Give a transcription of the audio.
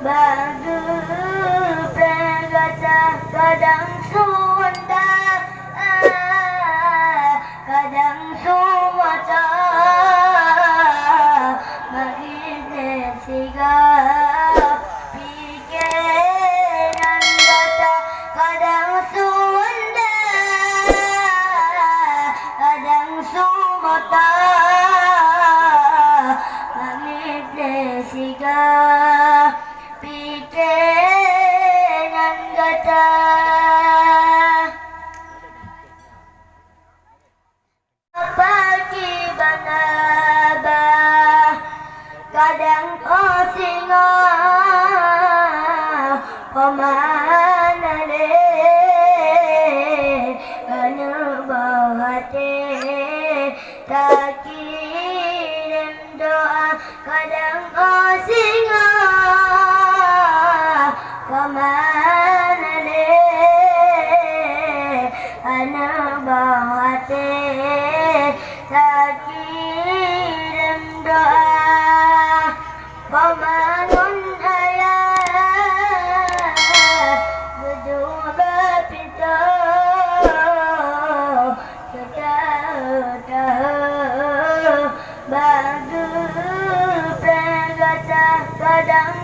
Bagi pegata kadang sunda, kadang sumata, magiging sigap pikiran kata kadang sunda, kadang sumata, magiging sigap pikiran kata. Pagi banaba kadang osinga pemana le anu bahate takirim doa kadang osinga pemana le anu bahate takirim doa pemangun ayat berdua pintu tahu bagi pegata kadang